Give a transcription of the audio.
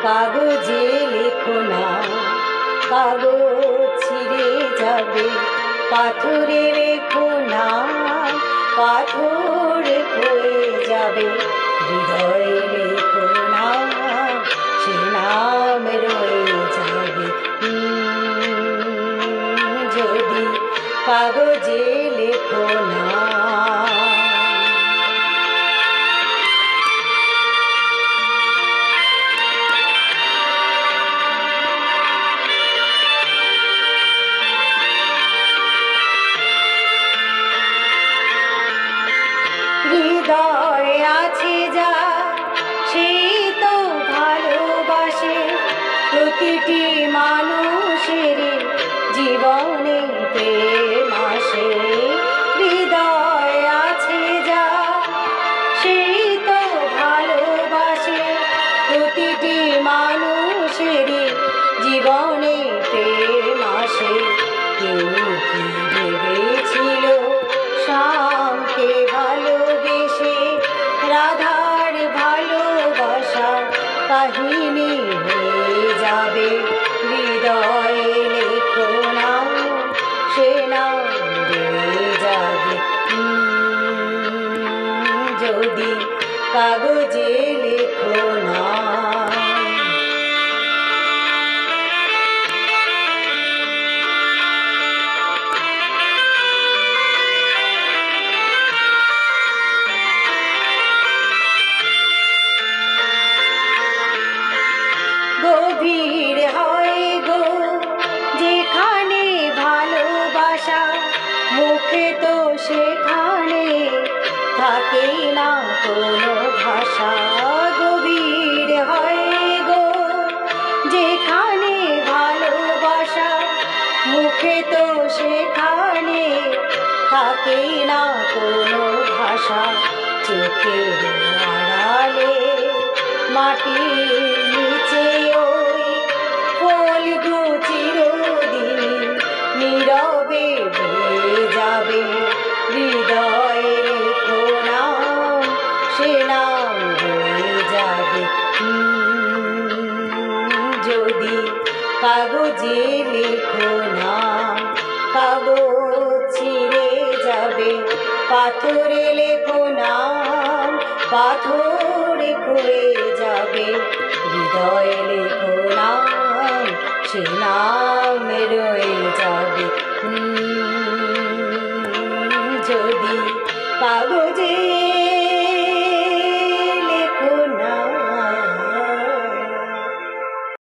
কাগজে লেখো না, কাগজ ছিঁড়ে যাবে, পাথরে লেখো না, পাথর হয়ে যাবে, হৃদয়ে লেখো না, সে নাম রয়ে যাবে। যদি কাগজে লেখো না। হৃদয় আছে যা সেই তো ভালোবাসে, প্রতিটি মানুষের জীবনে প্রেম আসে। হৃদয় আছে যা সেই তো ভালোবাসে, প্রতিটি মানুষের জীবনে প্রেম আসে। কেউ কি ভেবেছিল শ্যামকে ভালোবেসে রাধার ভালোবাসা কাহিনী হয়ে যাবে? হৃদয়ে লেখো না, সে নাম রয়ে যাবে। যদি কাগজে লেখো না। গভীর হয় গো যেখানে ভালোবাসা, মুখে তো সেখানে থাকে না কোনো ভাষা। গভীর হয় গো যেখানে ভালোবাসা, মুখে তো সেখানে থাকে না কোনো ভাষা। চোখের আড়ালে মাটির নিচে ওই ফুলগুলো চিরদিন নীরবে বয়ে যাবে। হৃদয়ে লেখো না, সে নাম রয়ে যাবে। যদি কাগজে লেখো না, কাগজ ছিঁড়ে যাবে, পাথরে লেখো না, পাথর হয়ে যাবে। হৃদয়ে লেখো না, সে নাম